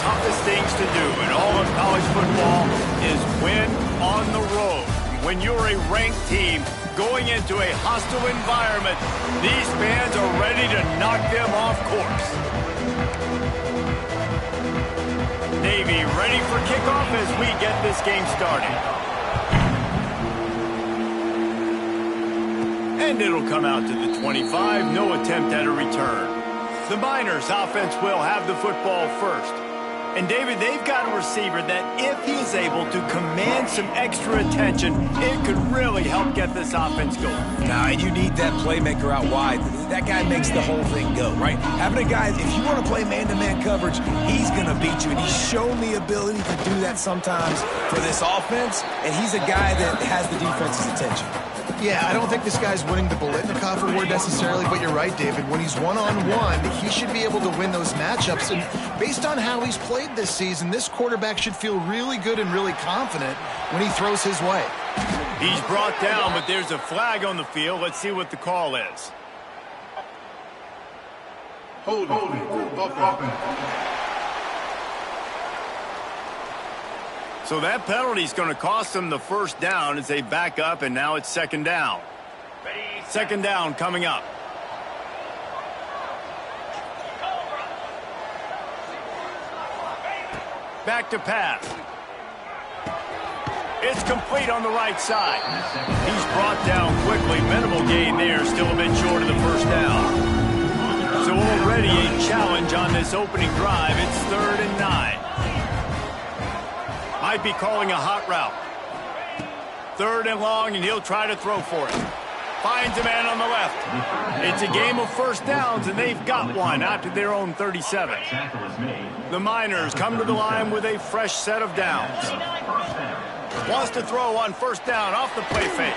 toughest things to do in all of college football is win on the road. When you're a ranked team going into a hostile environment, these fans are ready to knock them off course. Navy ready for kickoff as we get this game started. And it'll come out to the 25, no attempt at a return. The Miners offense will have the football first. And David, they've got a receiver that if he's able to command some extra attention, it could really help get this offense going. Nah, you need that playmaker out wide. That guy makes the whole thing go, right? Having a guy, if you want to play man-to-man coverage, he's going to beat you. And he's shown the ability to do that sometimes for this offense. And he's a guy that has the defense's attention. Yeah, I don't think this guy's winning the Biletnikoff award necessarily, but you're right, David. When he's one-on-one, he should be able to win those matchups. And based on how he's played this season, this quarterback should feel really good and really confident when he throws his way. He's brought down, but there's a flag on the field. Let's see what the call is. Holding. So that penalty is going to cost them the first down as they back up, and now it's second down. Second down coming up. Back to pass. It's complete on the right side. He's brought down quickly. Minimal gain there, still a bit short of the first down. So already a challenge on this opening drive. It's 3rd and 9. Might be calling a hot route. 3rd and long, and he'll try to throw for it. Finds a man on the left. It's a game of first downs, and they've got one out to their own 37. The Miners come to the line with a fresh set of downs. Wants to throw on first down off the play fake.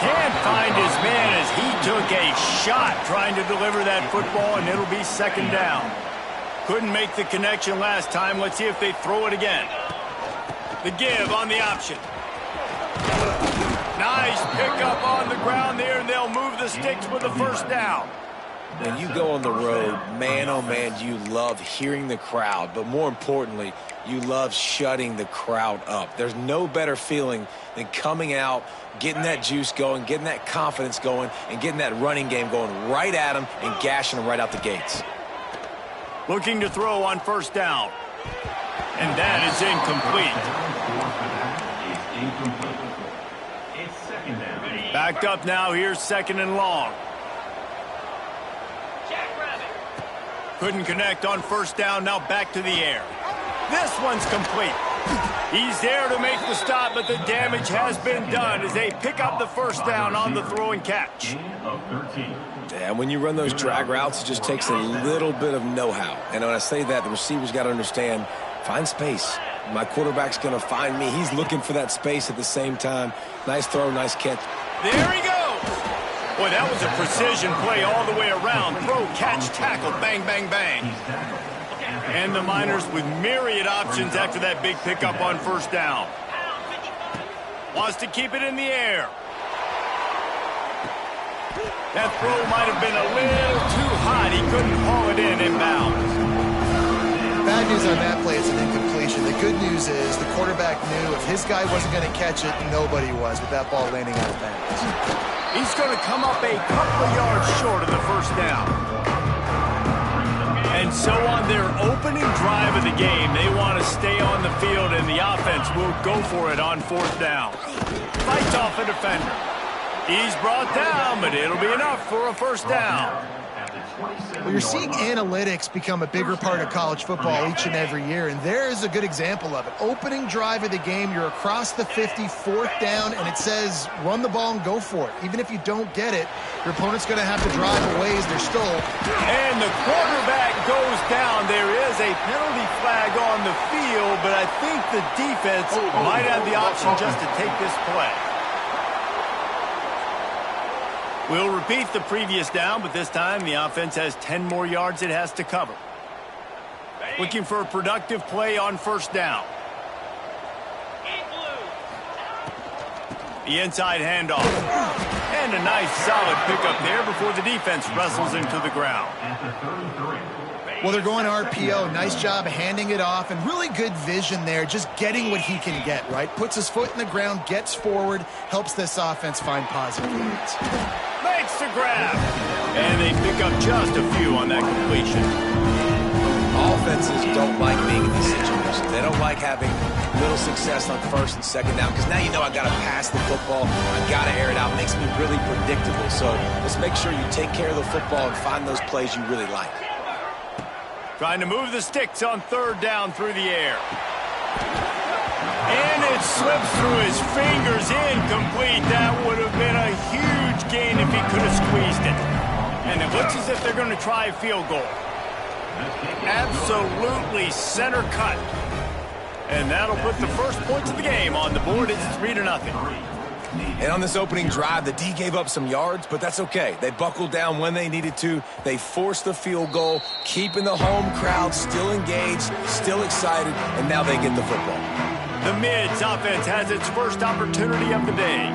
Can't find his man as he took a shot trying to deliver that football, and it'll be second down. Couldn't make the connection last time. Let's see if they throw it again. The give on the option. Nice pickup on the ground there, and they'll move the sticks with the first down. When you go on the road, man, oh man, you love hearing the crowd. But more importantly, you love shutting the crowd up. There's no better feeling than coming out, getting that juice going, getting that confidence going, and getting that running game going right at them and gashing them right out the gates. Looking to throw on first down. And that is incomplete. Backed up now. Here's second and long. Couldn't connect on first down. Now back to the air. This one's complete. He's there to make the stop, but the damage has been done as they pick up the first down on the throw and catch. And when you run those drag routes, it just takes a little bit of know-how. And when I say that, the receiver's got to understand, find space. My quarterback's going to find me. He's looking for that space at the same time. Nice throw, nice catch. There he goes. Boy, that was a precision play all the way around. Throw, catch, tackle, bang, bang, bang. And the Miners with myriad options after that big pickup on first down. Wants to keep it in the air. That throw might have been a little too hot. He couldn't haul it in inbounds. Bad news on that play, it's an incompletion. The good news is the quarterback knew if his guy wasn't going to catch it, nobody was with that ball landing out of bounds. He's going to come up a couple of yards short of the first down. And so on their opening drive of the game, they want to stay on the field, and the offense will go for it on fourth down. Fights off a defender. He's brought down, but it'll be enough for a first down. Well, you're seeing analytics become a bigger part of college football each and every year, and there is a good example of it. Opening drive of the game, you're across the 50, fourth down, and it says run the ball and go for it. Even if you don't get it, your opponent's going to have to drive away as they're still. And the quarterback goes down. There is a penalty flag on the field, but I think the defense might have the option just to take this play. We'll repeat the previous down, but this time the offense has 10 more yards it has to cover. Looking for a productive play on first down. The inside handoff. And a nice solid pickup there before the defense wrestles him to the ground. Well, they're going RPO. Nice job handing it off, and really good vision there, just getting what he can get, right? Puts his foot in the ground, gets forward, helps this offense find positive leads. Makes the grab. And they pick up just a few on that completion. Offenses don't like being in these situations. They don't like having little success on first and second down because now you know I got to pass the football. I got to air it out. It makes me really predictable. So let's make sure you take care of the football and find those plays you really like. Trying to move the sticks on third down through the air. And it slips through his fingers, incomplete. That would have been a huge gain if he could have squeezed it. And it looks as if they're going to try a field goal. Absolutely center cut. And that'll put the first points of the game on the board. It's 3-0. And on this opening drive, the D gave up some yards, but that's okay. They buckled down when they needed to. They forced the field goal, keeping the home crowd still engaged, still excited, and now they get the football. The Mids offense has its first opportunity of the day.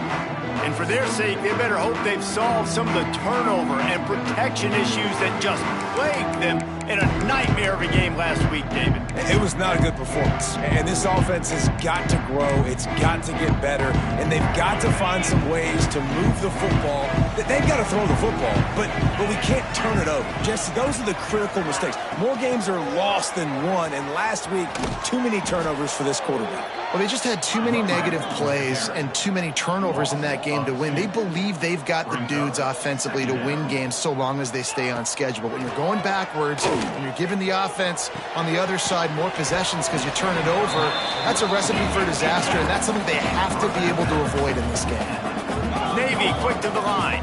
And for their sake, they better hope they've solved some of the turnover and protection issues that just plagued them in a nightmare of a game last week, David. It was not a good performance. And this offense has got to grow. It's got to get better. And they've got to find some ways to move the football. They've got to throw the football, but we can't turn it over. Jesse, those are the critical mistakes. More games are lost than won. And last week, too many turnovers for this quarterback. Well, they just had too many negative plays and too many turnovers in that game to win. They believe they've got the dudes offensively to win games so long as they stay on schedule. But when you're going backwards and you're giving the offense on the other side more possessions because you turn it over, that's a recipe for disaster, and that's something they have to be able to avoid in this game. Navy quick to the line.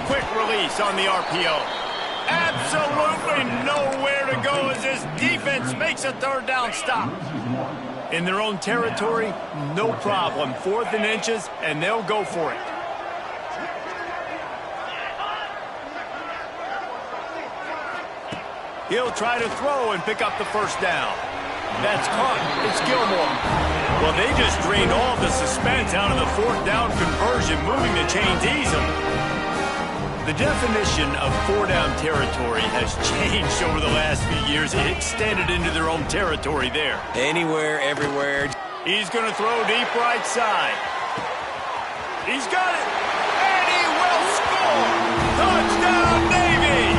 Quick release on the RPO. Absolutely nowhere to go as this defense makes a third down stop. In their own territory, no problem. 4th and inches, and they'll go for it. He'll try to throw and pick up the first down. That's caught. It's Gilmore. Well, they just drained all the suspense out of the 4th down conversion, moving the chains easily. The definition of 4-down territory has changed over the last few years. It extended into their own territory there. Anywhere, everywhere. He's going to throw deep right side. He's got it. And he will score. Touchdown, Navy.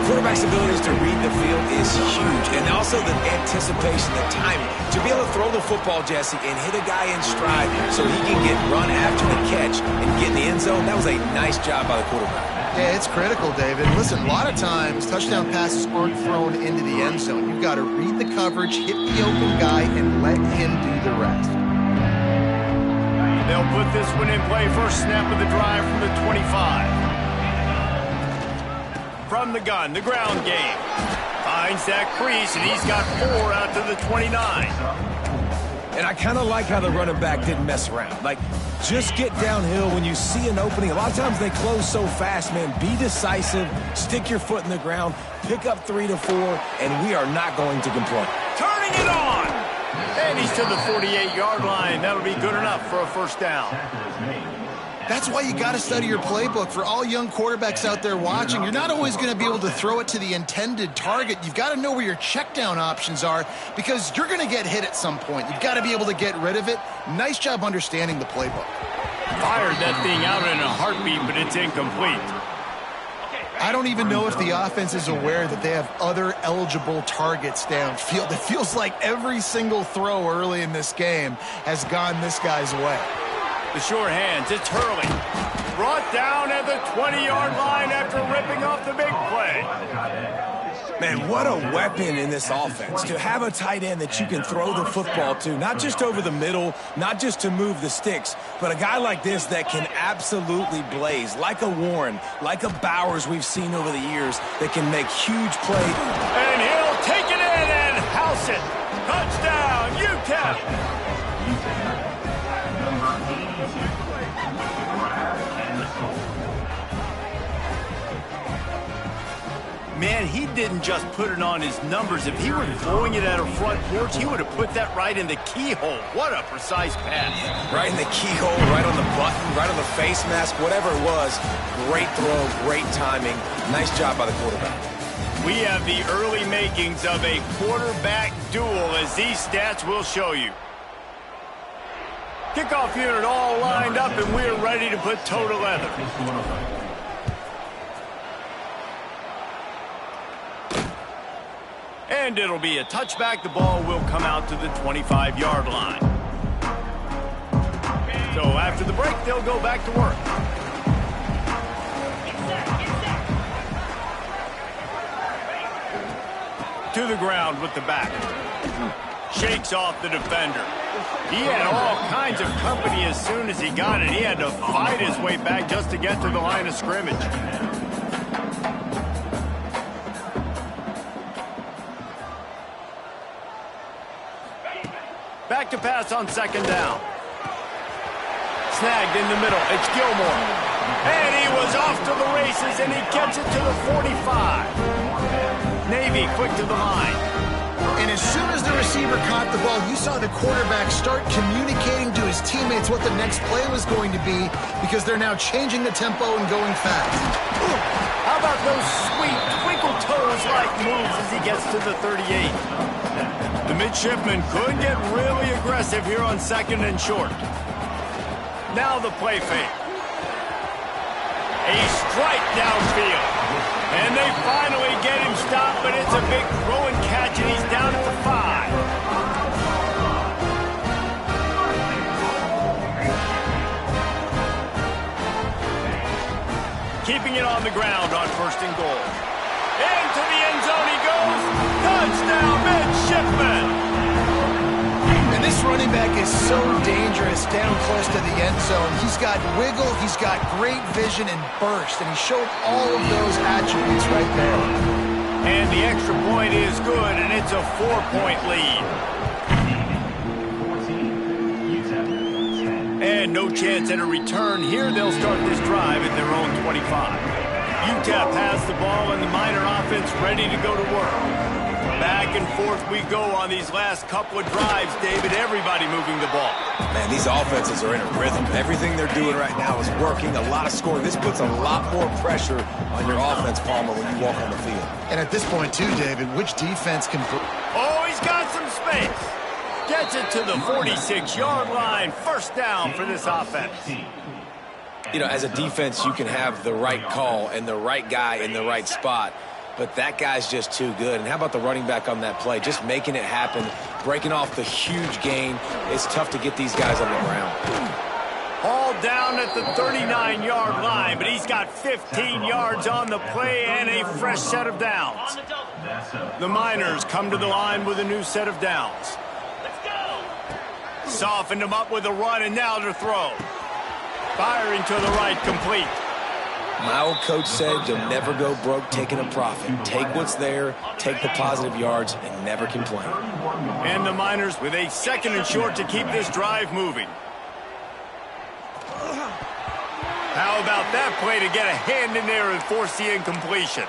Quarterback's abilities to read the field is huge. And also the anticipation, the timing. To be able to throw the football, Jesse, and hit a guy in stride so he can get run after the catch and get in the end zone, that was a nice job by the quarterback. Yeah, it's critical, David. Listen, a lot of times touchdown passes aren't thrown into the end zone. You've got to read the coverage, hit the open guy, and let him do the rest. They'll put this one in play. First snap of the drive from the 25. From the gun, the ground game. Finds that crease, and he's got 4 out to the 29. And I kind of like how the running back didn't mess around. Like, just get downhill when you see an opening. A lot of times they close so fast, man. Be decisive, stick your foot in the ground, pick up 3 to 4, and we are not going to complain. Turning it on! And he's to the 48-yard line. That'll be good enough for a first down. That's why you got to study your playbook. For all young quarterbacks out there watching, you're not always going to be able to throw it to the intended target. You've got to know where your check down options are because you're going to get hit at some point. You've got to be able to get rid of it. Nice job understanding the playbook. Fired that thing out in a heartbeat, but it's incomplete. I don't even know if the offense is aware that they have other eligible targets downfield. It feels like every single throw early in this game has gone this guy's way. The sure hands, it's Hurley. Brought down at the 20-yard line after ripping off the big play. Man, what a weapon in this offense. To have a tight end that you can throw the football to, not just over the middle, not just to move the sticks, but a guy like this that can absolutely blaze, like a Warren, like a Bowers we've seen over the years, that can make huge plays. And he'll take it in and house it. Touchdown, UTEP. Man, he didn't just put it on his numbers. If he were throwing it at a front porch, he would have put that right in the keyhole. What a precise pass. Right in the keyhole, right on the button, right on the face mask, whatever it was. Great throw, great timing. Nice job by the quarterback. We have the early makings of a quarterback duel, as these stats will show you. Kickoff unit all lined up, and we're ready to put toe to leather. And it'll be a touchback. The ball will come out to the 25-yard line. So after the break, they'll go back to work. To the ground with the back. Shakes off the defender. He had all kinds of company as soon as he got it. He had to fight his way back just to get to the line of scrimmage. Back to pass on second down. Snagged in the middle. It's Gilmore. And he was off to the races, and he gets it to the 45. Navy quick to the line. And as soon as the receiver caught the ball, you saw the quarterback start communicating to his teammates what the next play was going to be, because they're now changing the tempo and going fast. Ooh, how about those sweet twinkle toes-like moves as he gets to the 38? The midshipman could get really aggressive here on second and short. Now the play fake. A strike downfield. And they finally get him stopped, but it's a big throw and catch, and he's down at the 5. Keeping it on the ground on first and goal. Into the end zone he goes. Touchdown, midshipman. And this running back is so dangerous down close to the end zone. He's got wiggle, he's got great vision and burst, and he showed all of those attributes right there. And the extra point is good, and it's a 4-point lead. And no chance at a return here. They'll start this drive at their own 25. UTEP has the ball, and the Miner offense ready to go to work. Back and forth we go on these last couple of drives, David. Everybody moving the ball. Man, these offenses are in a rhythm. Everything they're doing right now is working. A lot of scoring. This puts a lot more pressure on your offense, Palmer, when you walk on the field. And at this point, too, David, which defense can... Oh, he's got some space. Gets it to the 46-yard line. First down for this offense. You know, as a defense, you can have the right call and the right guy in the right spot, but that guy's just too good. And how about the running back on that play? Just making it happen, breaking off the huge gain. It's tough to get these guys on the ground. All down at the 39-yard line, but he's got 15 yards on the play and a fresh set of downs. The Miners come to the line with a new set of downs. Softened him up with a run, and now to throw. Firing to the right, complete. My old coach said you'll never go broke taking a profit. Take what's there, take the positive yards, and never complain. And the Miners with a second and short to keep this drive moving. How about that play to get a hand in there and force the incompletion?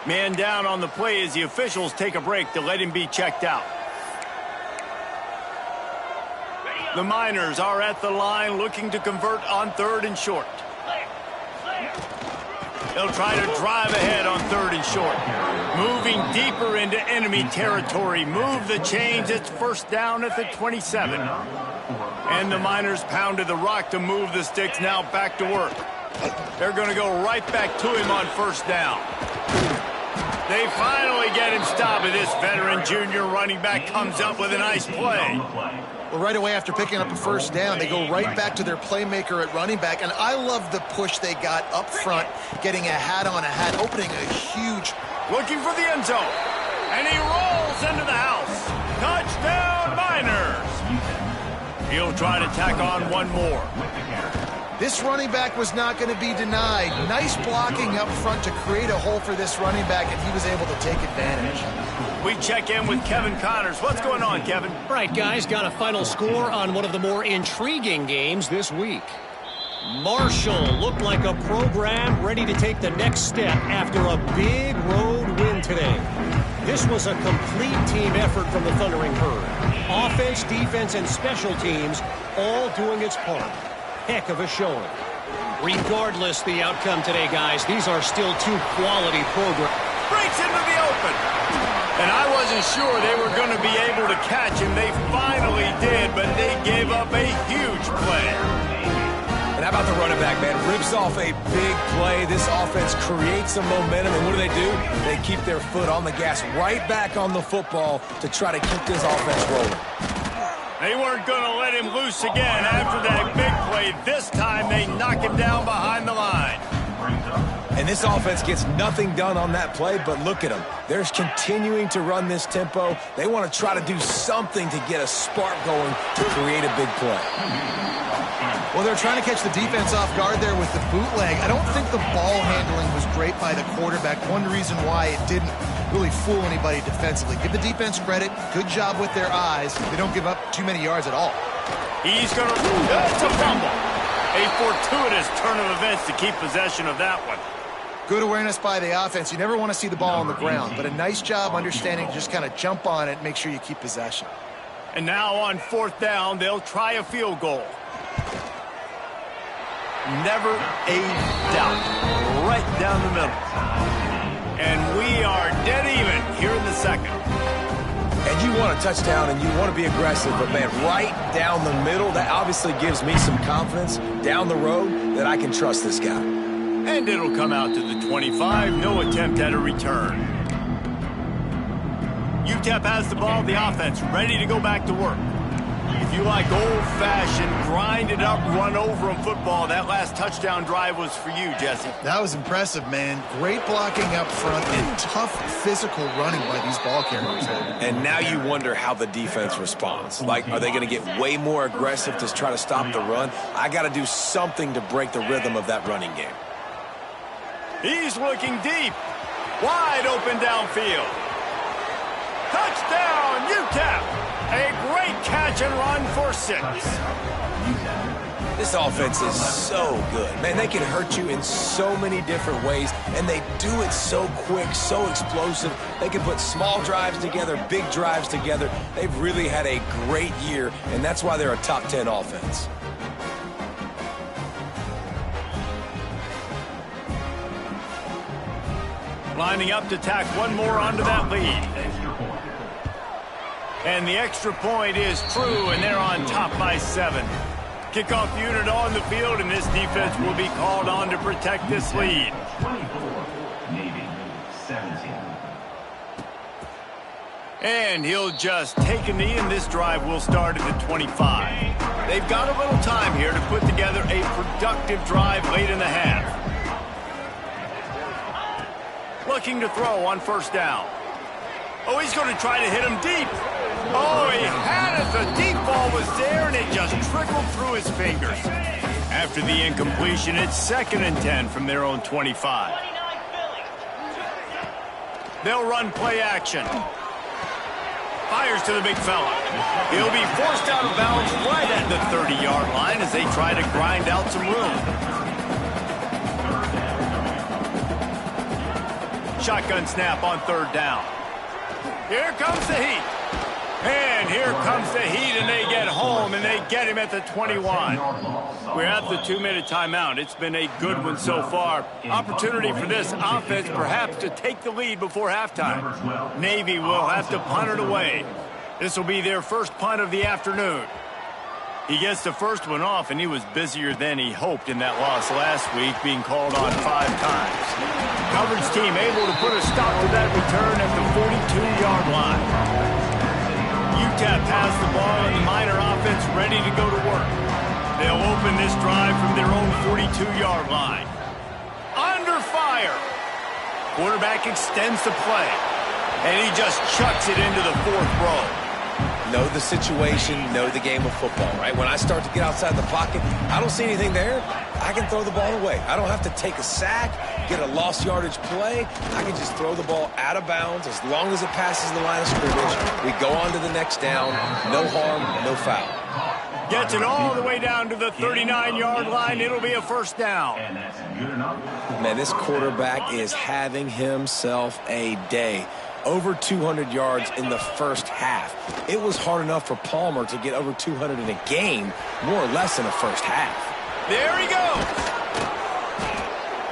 Man down on the play as the officials take a break to let him be checked out. The Miners are at the line looking to convert on third and short. They'll try to drive ahead on third and short. Moving deeper into enemy territory. Move the chains. It's first down at the 27. And the Miners pounded the rock to move the sticks. Now back to work. They're going to go right back to him on first down. They finally get him stopped, and this veteran junior running back comes up with a nice play. Well, right away after picking up a first down, they go right back to their playmaker at running back. And I love the push they got up front, getting a hat on a hat, opening a huge... Looking for the end zone. And he rolls into the house. Touchdown, Miners. He'll try to tack on one more. This running back was not going to be denied. Nice blocking up front to create a hole for this running back, and he was able to take advantage. We check in with Kevin Connors. What's going on, Kevin? All right, guys, got a final score on one of the more intriguing games this week. Marshall looked like a program ready to take the next step after a big road win today. This was a complete team effort from the Thundering Herd. Offense, defense, and special teams all doing its part. Heck of a showing. Regardless the outcome today, guys, these are still two quality programs. Breaks into the open. And I wasn't sure they were going to be able to catch him. They finally did, but they gave up a huge play. And how about the running back, man? Rips off a big play. This offense creates some momentum, and what do? They keep their foot on the gas, right back on the football to try to keep this offense rolling. They weren't going to let him loose again after that big play. This time they knock him down behind the line. And this offense gets nothing done on that play, but look at them. They're continuing to run this tempo. They want to try to do something to get a spark going to create a big play. Well, they're trying to catch the defense off guard there with the bootleg. I don't think the ball handling was great by the quarterback. One reason why it didn't really fool anybody defensively. Give the defense credit. Good job with their eyes. They don't give up too many yards at all. He's going to... That's a fumble. A fortuitous turn of events to keep possession of that one. Good awareness by the offense. You never want to see the ball on the ground, but a nice job understanding to just kind of jump on it and make sure you keep possession. And now on 4th down, they'll try a field goal. Never a doubt. Right down the middle. And we are dead even here in the second. And you want a touchdown and you want to be aggressive, but man, right down the middle, that obviously gives me some confidence down the road that I can trust this guy. And it'll come out to the 25. No attempt at a return. UTEP has the ball, the offense ready to go back to work. If you like old-fashioned, grind-it-up, run-over-'em football, that last touchdown drive was for you, Jesse. That was impressive, man. Great blocking up front and tough physical running by these ball carriers. And now you wonder how the defense responds. Like, are they going to get way more aggressive to try to stop the run? I got to do something to break the rhythm of that running game. He's looking deep. Wide open downfield. Touchdown, UTEP! A great catch and run for 6. This offense is so good. Man, they can hurt you in so many different ways, and they do it so quick, so explosive. They can put small drives together, big drives together. They've really had a great year, and that's why they're a top 10 offense. Lining up to tack one more onto that lead. And the extra point is true, and they're on top by 7. Kickoff unit on the field, and this defense will be called on to protect this lead. 24, Navy, 17. And he'll just take a knee, and this drive will start at the 25. They've got a little time here to put together a productive drive late in the half. Looking to throw on 1st down. Oh, he's going to try to hit him deep. Oh, he had it. The deep ball was there, and it just trickled through his fingers. After the incompletion, it's 2nd and 10 from their own 25. They'll run play action. Fires to the big fella. He'll be forced out of bounds right at the 30-yard line as they try to grind out some room. Shotgun snap on 3rd down. Here comes the heat. And here comes the heat, and they get home, and they get him at the 21. We're at the 2-minute timeout. It's been a good one so far. Opportunity for this offense perhaps to take the lead before halftime. Navy will have to punt it away. This will be their first punt of the afternoon. He gets the first one off, and he was busier than he hoped in that loss last week, being called on 5 times. Coverage team able to put a stop to that return at the 42-yard line. UTEP has the ball, and the Miner offense ready to go to work. They'll open this drive from their own 42-yard line. Under fire. Quarterback extends the play, and he just chucks it into the 4th row. Know the situation, know the game of football, right? When I start to get outside the pocket, I don't see anything there, I can throw the ball away. I don't have to take a sack, get a lost yardage play. I can just throw the ball out of bounds as long as it passes the line of scrimmage. We go on to the next down. No harm, no foul. Gets it all the way down to the 39-yard line. It'll be a first down. And that's good enough. Man, this quarterback is having himself a day. Over 200 yards in the first half. It was hard enough for Palmer to get over 200 in a game, more or less in the first half. There he goes.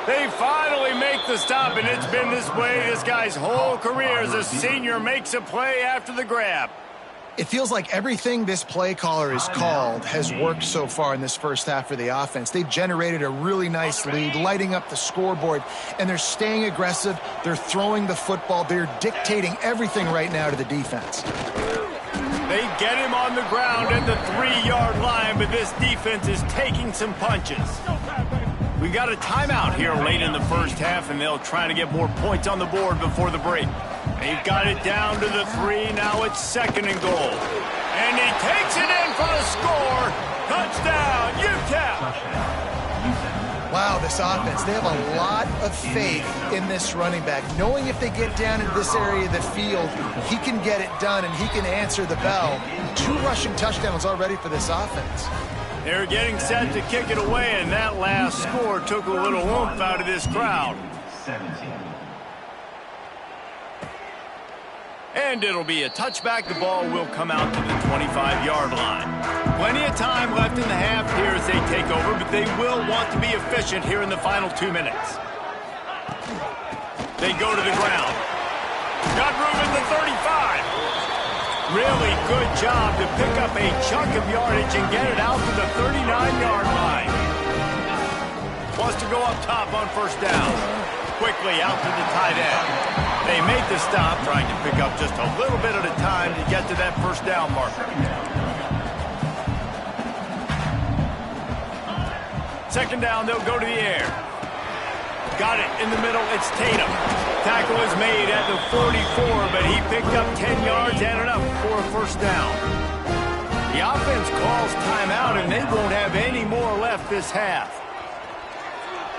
They finally make the stop, and it's been this way this guy's whole career as a senior makes a play after the grab. It feels like everything this play caller has called has worked so far in this first half for the offense. They've generated a really nice lead, lighting up the scoreboard, and they're staying aggressive. They're throwing the football. They're dictating everything right now to the defense. They get him on the ground at the 3-yard line, but this defense is taking some punches. We've got a timeout here late in the first half, and they'll try to get more points on the board before the break. They've got it down to the 3. Now it's 2nd and goal. And he takes it in for the score. Touchdown, UTEP. Wow, this offense, they have a lot of faith in this running back, knowing if they get down into this area of the field, he can get it done and he can answer the bell. 2 rushing touchdowns already for this offense. They're getting set to kick it away, and that last score took a little oomph out of this crowd. 17. And it'll be a touchback. The ball will come out to the 25-yard line. Plenty of time left in the half here as they take over, but they will want to be efficient here in the final 2 minutes. They go to the ground. Got room at the 35. Really good job to pick up a chunk of yardage and get it out to the 39-yard line. Wants to go up top on first down. Quickly out to the tight end. They make the stop, trying to pick up just a little bit at a time to get to that first down marker. 2nd down, they'll go to the air. Got it in the middle, it's Tatum. Tackle is made at the 44, but he picked up 10 yards and enough for a first down. The offense calls timeout, and they won't have any more left this half.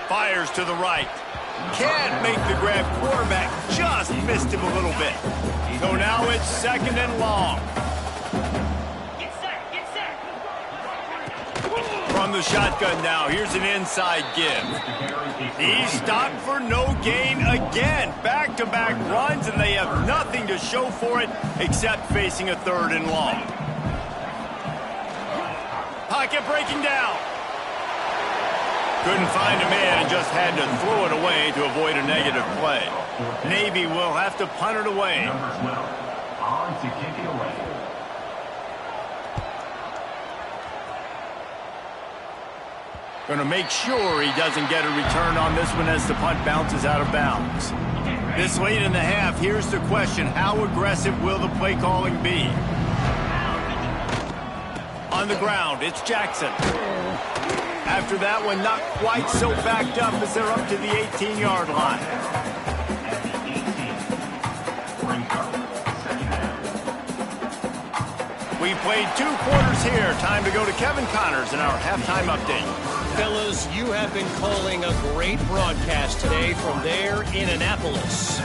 Fires to the right. Can't make the grab. Quarterback just missed him a little bit. So now it's 2nd and long. From the shotgun now, here's an inside give. He's stopped for no gain again. Back-to-back runs, and they have nothing to show for it except facing a 3rd and long. Pocket breaking down. Couldn't find a man and just had to throw it away to avoid a negative play. Navy will have to punt it away. Number 12 on to kick it away. Going to make sure he doesn't get a return on this one as the punt bounces out of bounds. This late in the half, here's the question. How aggressive will the play calling be? On the ground, it's Jackson. After that one, not quite so backed up as they're up to the 18-yard line. We played 2 quarters here. Time to go to Kevin Connors in our halftime update. Fellas, you have been calling a great broadcast today from there in Annapolis.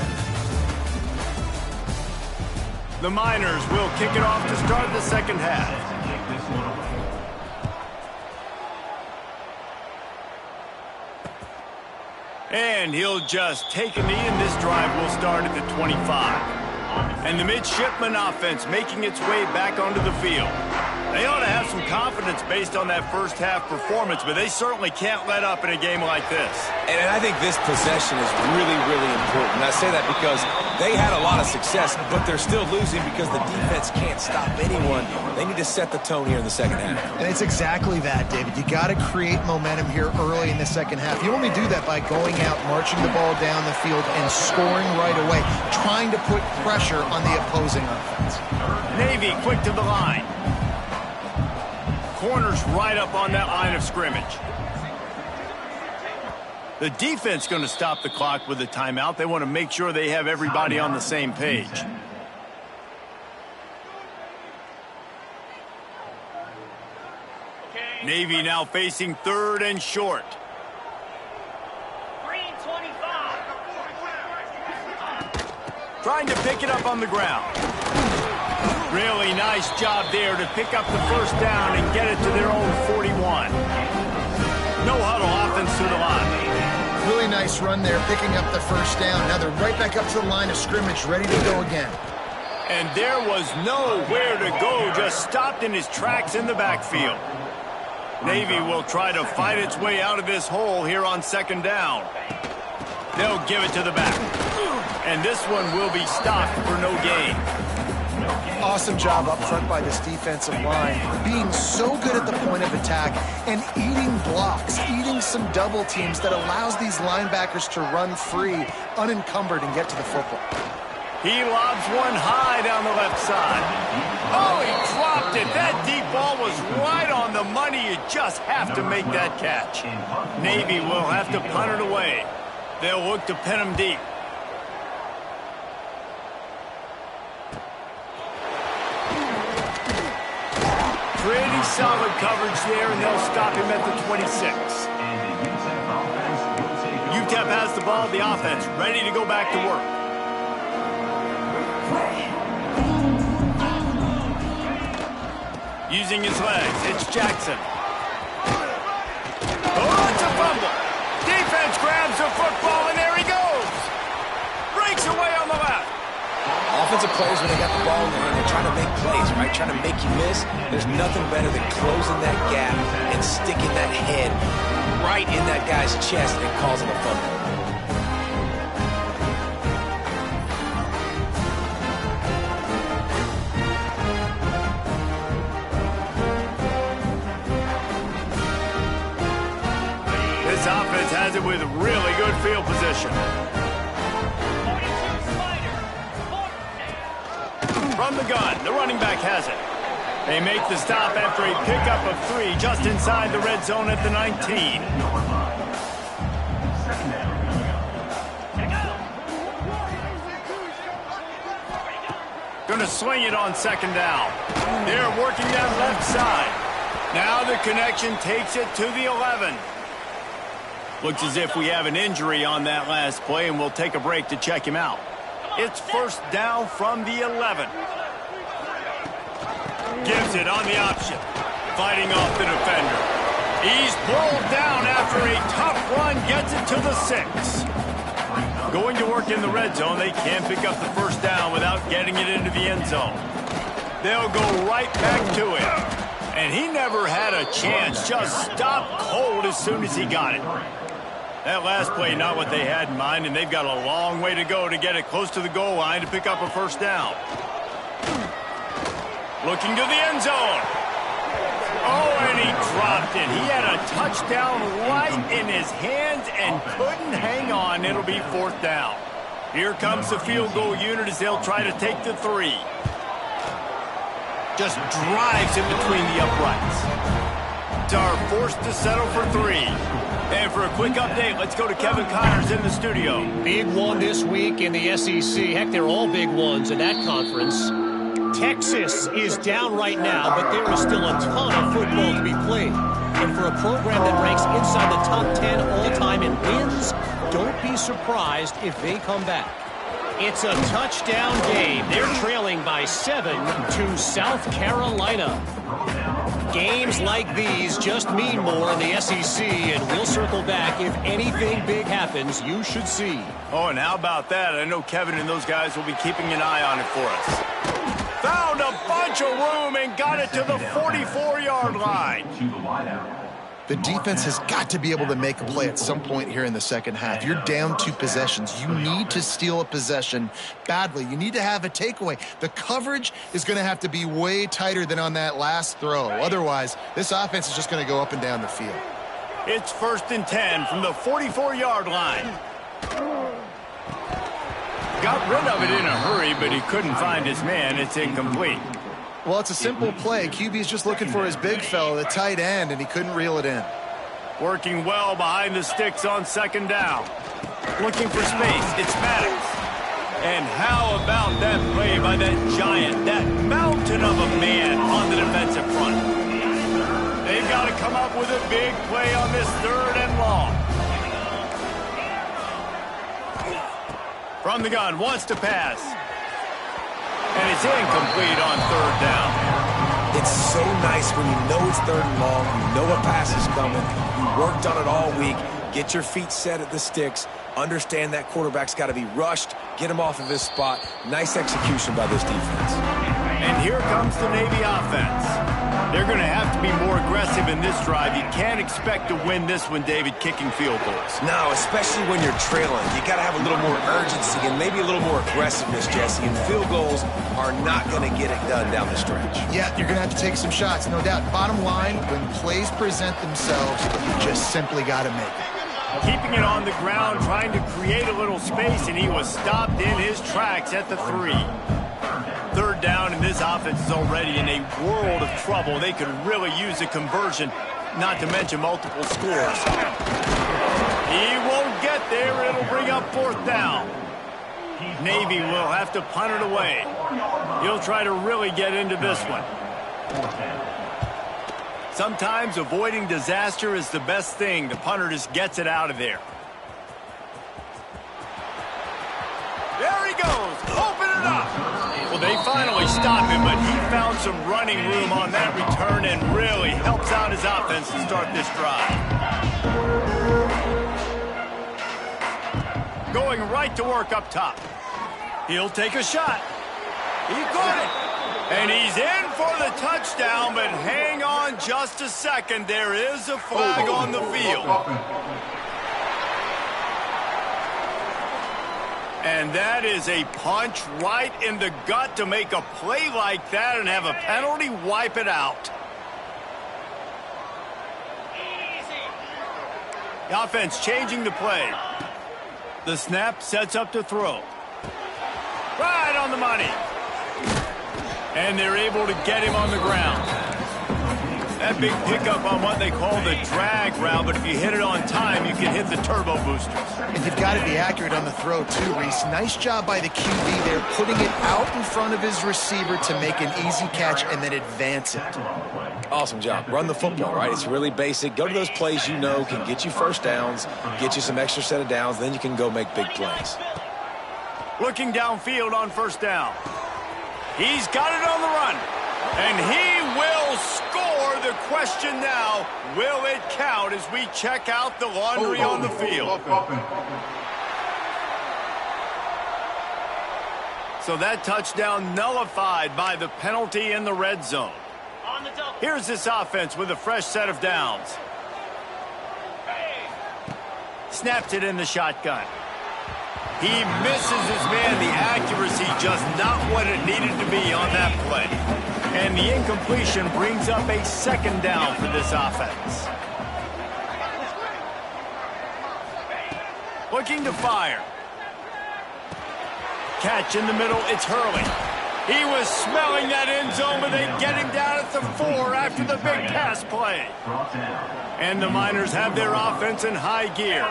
The Miners will kick it off to start the second half. And he'll just take a knee, and this drive will start at the 25. And the midshipman offense making its way back onto the field. They ought to have some confidence based on that first half performance, but they certainly can't let up in a game like this. And I think this possession is really, really important. I say that because they had a lot of success, but they're still losing because the defense can't stop anyone. They need to set the tone here in the second half. And it's exactly that, David. You got to create momentum here early in the second half. You only do that by going out, marching the ball down the field, and scoring right away, trying to put pressure on the opposing offense. Navy quick to the line. Corners right up on that line of scrimmage. The defense going to stop the clock with a timeout. They want to make sure they have everybody on the same page. Navy now facing 3rd and short. Green 25. Trying to pick it up on the ground. Really nice job there to pick up the first down and get it to their own 41. No huddle offense to the line. Really nice run there, picking up the first down. Now they're right back up to the line of scrimmage, ready to go again. And there was nowhere to go, just stopped in his tracks in the backfield. Navy will try to fight its way out of this hole here on second down. They'll give it to the back. And this one will be stopped for no gain. Awesome job up front by this defensive line, being so good at the point of attack and eating blocks, eating some double teams that allows these linebackers to run free, unencumbered, and get to the football. He lobs one high down the left side. Oh, he dropped it. That deep ball was right on the money. You just have to make that catch. Navy will have to punt it away. They'll look to pin him deep. Pretty solid coverage there, and they'll stop him at the 26. UTEP has the ball, the offense, ready to go back to work. Using his legs, it's Jackson. Oh, it's a fumble. Defense grabs the football, and there he goes. Breaks away on the left. Offensive players, when they got the ball in their hand, they're trying to make plays, right? Trying to make you miss. There's nothing better than closing that gap and sticking that head right in that guy's chest and causing a fumble. This offense has it with really good field position. From the gun, the running back has it. They make the stop after a pickup of 3 just inside the red zone at the 19. Going to swing it on second down. They're working that left side. Now the connection takes it to the 11. Looks as if we have an injury on that last play, and we'll take a break to check him out. It's first down from the 11. Gives it on the option. Fighting off the defender. He's pulled down after a tough run. Gets it to the 6. Going to work in the red zone. They can't pick up the first down without getting it into the end zone. They'll go right back to it. And he never had a chance. Just stopped cold as soon as he got it. That last play, not what they had in mind, and they've got a long way to go to get it close to the goal line to pick up a first down. Looking to the end zone. Oh, and he dropped it. He had a touchdown right in his hands and couldn't hang on. It'll be fourth down. Here comes the field goal unit as they'll try to take the 3. Just drives in between the uprights. Are forced to settle for 3. And for a quick update, let's go to Kevin Connors in the studio. Big one this week in the SEC. Heck, they're all big ones in that conference. Texas is down right now, but there is still a ton of football to be played. And for a program that ranks inside the top 10 all-time in wins, don't be surprised if they come back. It's a touchdown game. They're trailing by 7 to South Carolina. Games like these just mean more in the SEC, and we'll circle back if anything big happens you should see. Oh, and how about that? I know Kevin and those guys will be keeping an eye on it for us. Found a bunch of room and got it to the 44-yard line. The defense has got to be able to make a play at some point here in the second half. You're down 2 possessions. You need to steal a possession badly. You need to have a takeaway. The coverage is going to have to be way tighter than on that last throw. Otherwise, this offense is just going to go up and down the field. It's 1st and 10 from the 44-yard line. Got rid of it in a hurry, but he couldn't find his man. It's incomplete. Well, it's a simple play. QB's just looking for his big fella, the tight end, and he couldn't reel it in. Working well behind the sticks on second down. Looking for space. It's Maddox. And how about that play by that giant, that mountain of a man on the defensive front? They've got to come up with a big play on this 3rd and long. From the gun, wants to pass. And it's incomplete on third down. It's so nice when you know it's third and long, you know a pass is coming, you worked on it all week, get your feet set at the sticks, understand that quarterback's got to be rushed, get him off of his spot. Nice execution by this defense. And here comes the Navy offense. They're going to have to be more aggressive in this drive. You can't expect to win this one, David, kicking field goals. No, especially when you're trailing. You got to have a little more urgency and maybe a little more aggressiveness, Jesse. And field goals are not going to get it done down the stretch. Yeah, you're going to have to take some shots, no doubt. Bottom line, when plays present themselves, you just simply got to make it. Keeping it on the ground, trying to create a little space, and he was stopped in his tracks at the 3. Third down, and this offense is already in a world of trouble. They could really use a conversion, not to mention multiple scores. He won't get there. It'll bring up fourth down. Navy will have to punt it away. He'll try to really get into this one. Sometimes avoiding disaster is the best thing. The punter just gets it out of there. There he goes. Open it up. Well, they finally stop him, but he found some running room on that return and really helps out his offense to start this drive. Going right to work up top. He'll take a shot. He caught it. And he's in for the touchdown, but hang on just a second. There is a flag on the field. And that is a punch right in the gut to make a play like that and have a penalty wipe it out. The offense changing the play. The snap sets up to throw. Right on the money. And they're able to get him on the ground. That big pickup on what they call the drag route, but if you hit it on time, you can hit the turbo boosters. And you've got to be accurate on the throw, too, Reese. Nice job by the QB there, putting it out in front of his receiver to make an easy catch and then advance it. Awesome job. Run the football, right? It's really basic. Go to those plays you know can get you first downs, get you some extra set of downs, then you can go make big plays. Looking downfield on first down. He's got it on the run. And he will score. The question now, will it count as we check out the laundry on the field? So that touchdown nullified by the penalty in the red zone. Here's this offense with a fresh set of downs. Snaps it in the shotgun. He misses his man. The accuracy just not what it needed to be on that play. And the incompletion brings up a second down for this offense. Looking to fire. Catch in the middle. It's Hurley. He was smelling that end zone, but they get him down at the 4 after the big pass play. And the Miners have their offense in high gear.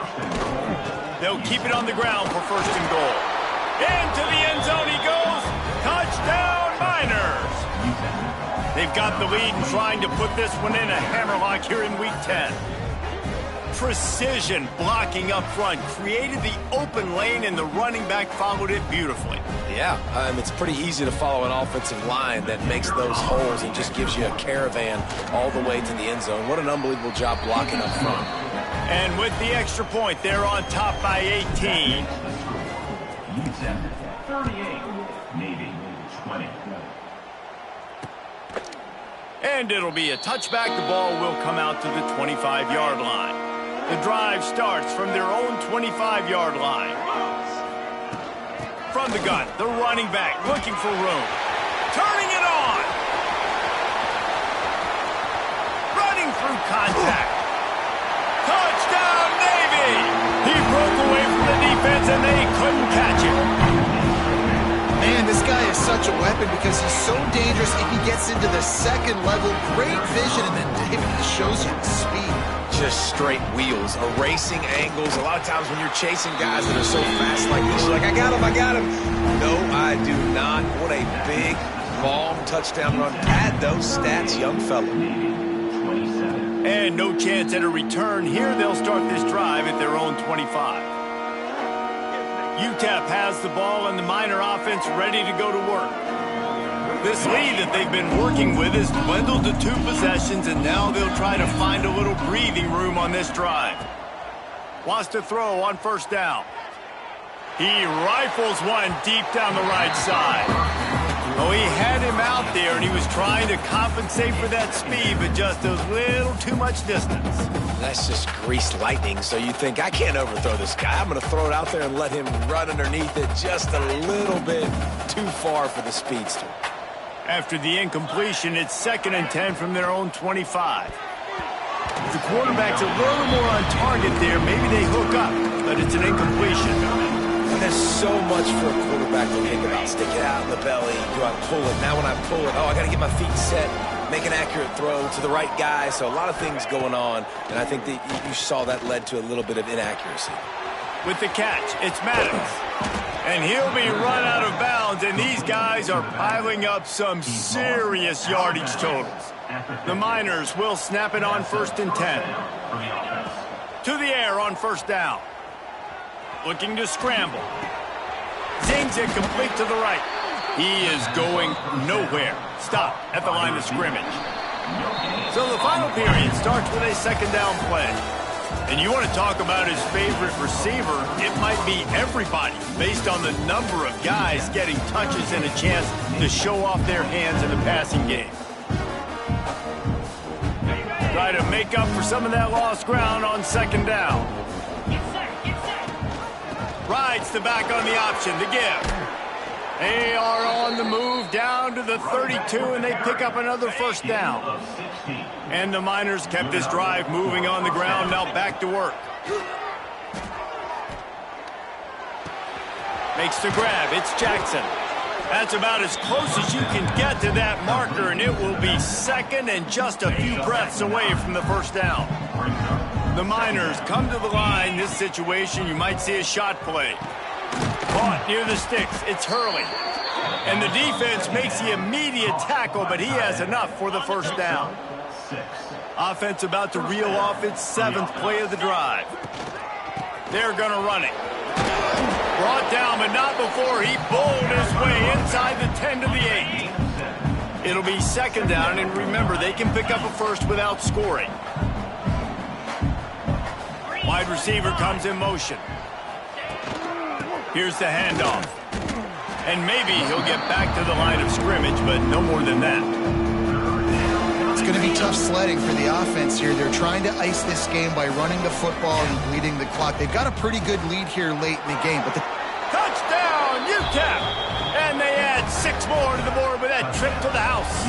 They'll keep it on the ground for first and goal. Into the end zone he goes. Touchdown, Miners. They've got the lead and trying to put this one in a hammerlock here in Week 10. Precision blocking up front created the open lane, and the running back followed it beautifully. Yeah, it's pretty easy to follow an offensive line that makes those holes and just gives you a caravan all the way to the end zone. What an unbelievable job blocking up front. And with the extra point, they're on top by 18. UTEP 38, Navy 20. And it'll be a touchback. The ball will come out to the 25-yard line. The drive starts from their own 25-yard line. From the gun, the running back looking for room. Turning it on. Running through contact. Touchdown, Navy! He broke away from the defense, and they couldn't catch him. Man, this guy is such a weapon because he's so dangerous if he gets into the second level. Great vision, and then David shows you the speed. Just straight wheels, erasing angles. A lot of times when you're chasing guys that are so fast like this, you're like, I got him. No, I do not. What a big, long touchdown run. Pad those stats, young fella. And no chance at a return here. They'll start this drive at their own 25. UTEP has the ball and the Miner offense ready to go to work. This lead that they've been working with is dwindled to 2 possessions, and now they'll try to find a little breathing room on this drive. Wants to throw on first down. He rifles one deep down the right side. Oh, he had him out there, and he was trying to compensate for that speed, but just a little too much distance. That's just greased lightning, so you think, I can't overthrow this guy. I'm going to throw it out there and let him run underneath it just a little bit too far for the speedster. After the incompletion, it's 2nd and 10 from their own 25. If the quarterback's a little more on target there, maybe they hook up, but it's an incompletion. And there's so much for a quarterback to think about. Stick it out in the belly. Do I pull it? Now when I pull it, I got to get my feet set, make an accurate throw to the right guy. So a lot of things going on, and I think that you saw that led to a little bit of inaccuracy. With the catch, it's Maddox. And he'll be run out of bounds, and these guys are piling up some serious yardage totals. The Miners will snap it on 1st and 10. To the air on first down. Looking to scramble. Zings it complete to the right. He is going nowhere. Stop at the line of scrimmage. So the final period starts with a 2nd down play. And you want to talk about his favorite receiver, it might be everybody based on the number of guys getting touches and a chance to show off their hands in the passing game. Try to make up for some of that lost ground on 2nd down. Rides the back on the option to give. They are on the move down to the 32, and they pick up another 1st down. And the Miners kept this drive moving on the ground, now back to work. Makes the grab, it's Jackson. That's about as close as you can get to that marker, and it will be 2nd and just a few breaths away from the 1st down. The Miners come to the line. This situation, you might see a shot play. Caught near the sticks. It's Hurley. And the defense makes the immediate tackle, but he has enough for the 1st down. Offense about to reel off its 7th play of the drive. They're going to run it. Brought down, but not before he bowled his way inside the 10 to the 8. It'll be 2nd down, and remember, they can pick up a 1st without scoring. Wide receiver comes in motion. Here's the handoff. And maybe he'll get back to the line of scrimmage, but no more than that. It's going to be tough sledding for the offense here. They're trying to ice this game by running the football and bleeding the clock. They've got a pretty good lead here late in the game. But Touchdown, UTEP! And they add 6 more to the board with that trip to the house.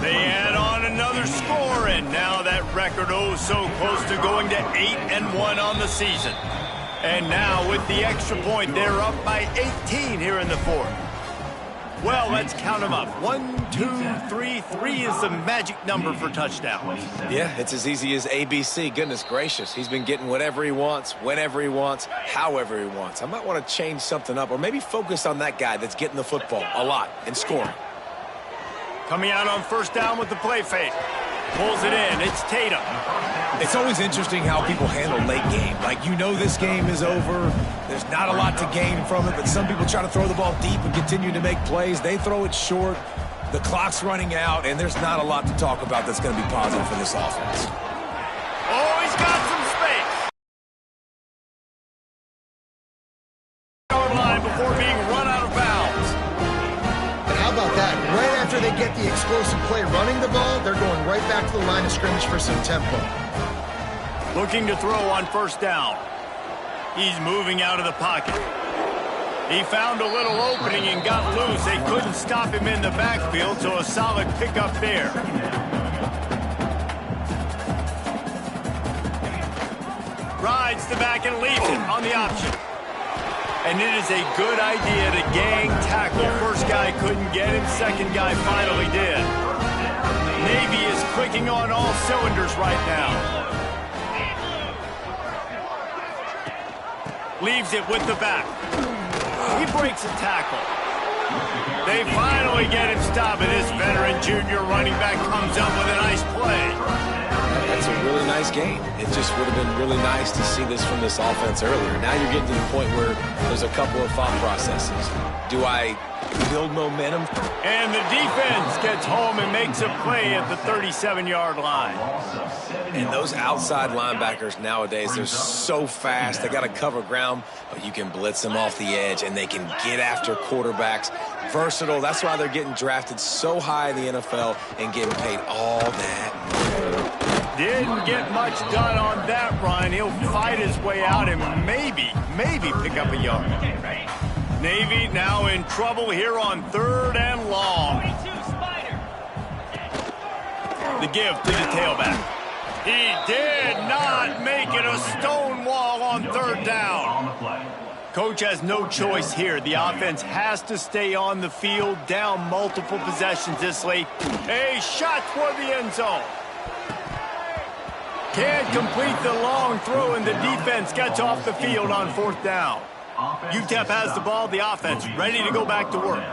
They add on another score, and now that record so close to going to 8-1 on the season. And now with the extra point, they're up by 18 here in the 4th. Well, let's count them up. 1, 2, 3. 3 is the magic number for touchdowns. Yeah, it's as easy as ABC. Goodness gracious. He's been getting whatever he wants, whenever he wants, however he wants. I might want to change something up or maybe focus on that guy that's getting the football a lot and scoring. Coming out on 1st down with the play fake. Pulls it in. It's Tatum. It's always interesting how people handle late game. Like, you know this game is over. There's not a lot to gain from it, but some people try to throw the ball deep and continue to make plays. They throw it short. The clock's running out, and there's not a lot to talk about that's going to be positive for this offense. Oh, he's got some space. Line before being run out of bounds. And how about that? Right after they get the explosive play running the ball, they're going right back to the line of scrimmage for some tempo. Looking to throw on 1st down. He's moving out of the pocket. He found a little opening and got loose. They couldn't stop him in the backfield, so a solid pickup there. Rides the back and leaves it on the option. And it is a good idea to gang tackle. First guy couldn't get him, second guy finally did. Navy is clicking on all cylinders right now. Leaves it with the back. He breaks a tackle. They finally get him stopped, and this veteran junior running back comes up with a nice play. That's a really nice game. It just would have been really nice to see this from this offense earlier. Now you're getting to the point where there's a couple of thought processes. Do I build momentum. And the defense gets home and makes a play at the 37-yard line. And those outside linebackers nowadays, they're so fast. They got to cover ground, but you can blitz them off the edge, and they can get after quarterbacks. Versatile. That's why they're getting drafted so high in the NFL and getting paid all that. Didn't get much done on that run. He'll fight his way out and maybe pick up a yard. Navy now in trouble here on 3rd and long. The give to the tailback. He did not make it a stone wall on 3rd down. Coach has no choice here. The offense has to stay on the field, down multiple possessions this late. A shot toward the end zone. Can't complete the long throw, and the defense gets off the field on 4th down. UTEP has the ball, the offense ready to go back to work.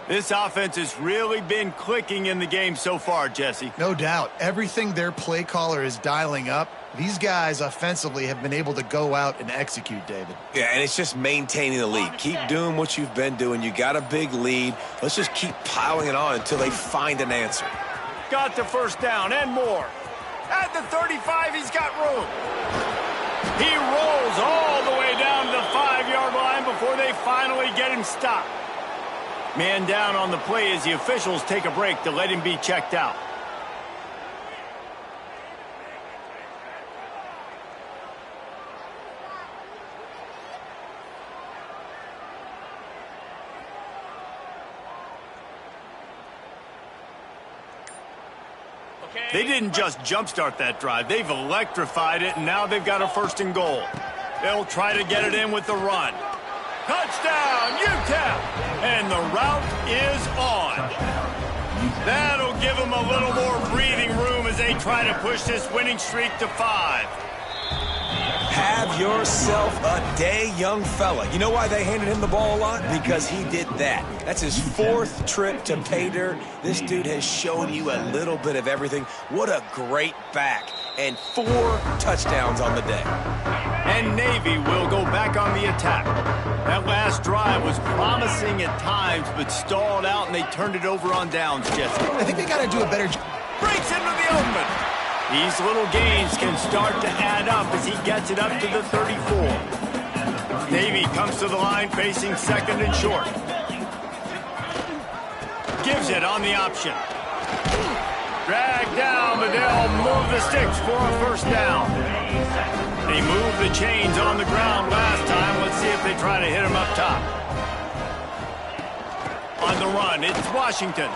This offense has really been clicking in the game so far, Jesse. No doubt. Everything their play caller is dialing up, these guys offensively have been able to go out and execute, David. Yeah, and it's just maintaining the lead. Keep doing what you've been doing. You got a big lead. Let's just keep piling it on until they find an answer. Got the 1st down and more. At the 35, he's got room. He rolls all the way down to the 5-yard line before they finally get him stopped. Man down on the play as the officials take a break to let him be checked out. They didn't just jumpstart that drive. They've electrified it, and now they've got a 1st and goal. They'll try to get it in with the run. Touchdown, UTEP! And the route is on. That'll give them a little more breathing room as they try to push this winning streak to 5. Have yourself a day, young fella. You know why they handed him the ball a lot? Because he did that. That's his 4th trip to pay dirt. This dude has shown you a little bit of everything. What a great back. And 4 touchdowns on the day. And Navy will go back on the attack. That last drive was promising at times, but stalled out, and they turned it over on downs, Jesse. I think they got to do a better job. Breaks into the open. These little gains can start to add up as he gets it up to the 34. Navy comes to the line facing 2nd and short. Gives it on the option. Dragged down, but they'll move the sticks for a 1st down. They moved the chains on the ground last time. Let's see if they try to hit him up top. On the run, it's Washington.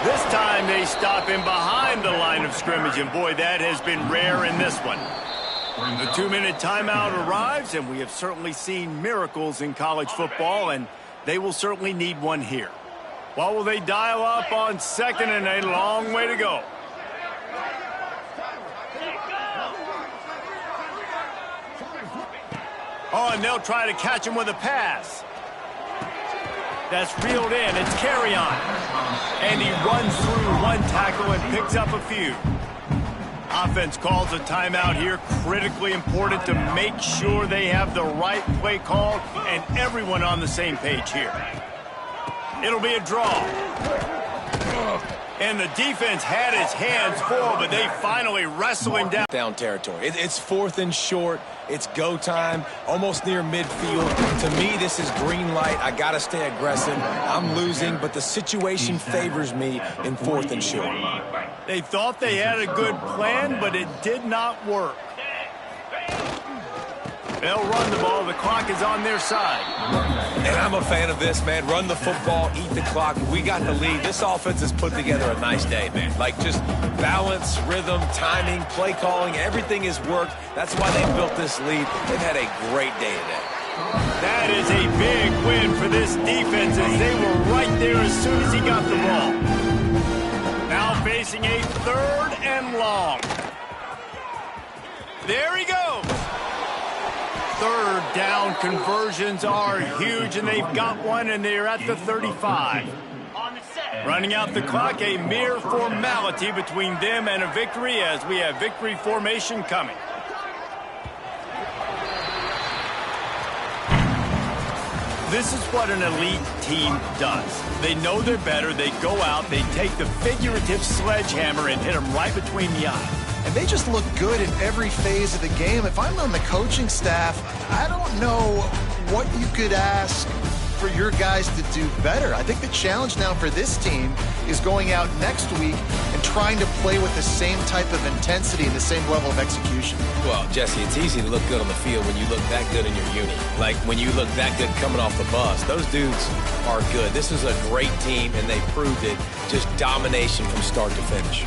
This time they stop him behind the line of scrimmage, and boy, that has been rare in this one. The 2-minute timeout arrives, and we have certainly seen miracles in college football, and they will certainly need one here. What will they dial up on 2nd and a long way to go? Oh, and they'll try to catch him with a pass. That's reeled in. It's carry on. And he runs through 1 tackle and picks up a few. Offense calls a timeout here. Critically important to make sure they have the right play call and everyone on the same page here. It'll be a draw. And the defense had his hands full, but they finally wrestle him down. Down territory. It's 4th and short. It's go time, almost near midfield. To me, this is green light. I got to stay aggressive. I'm losing, but the situation favors me in 4th and short. They thought they had a good plan, but it did not work. They'll run the ball. The clock is on their side. And I'm a fan of this, man. Run the football, eat the clock. We got the lead. This offense has put together a nice day, man. Like just balance, rhythm, timing, play calling. Everything has worked. That's why they built this lead. They've had a great day today. That is a big win for this defense as they were right there as soon as he got the ball. Now facing a 3rd and long. There he goes. 3rd down conversions are huge, and they've got one, and they're at the 35. Running out the clock, a mere formality between them and a victory as we have victory formation coming. This is what an elite team does. They know they're better. They go out. They take the figurative sledgehammer and hit them right between the eyes. And they just look good in every phase of the game. If I'm on the coaching staff, I don't know what you could ask for your guys to do better. I think the challenge now for this team is going out next week and trying to play with the same type of intensity and the same level of execution. Well, Jesse, it's easy to look good on the field when you look that good in your uni. Like when you look that good coming off the bus. Those dudes are good. This is a great team, and they proved it. Just domination from start to finish.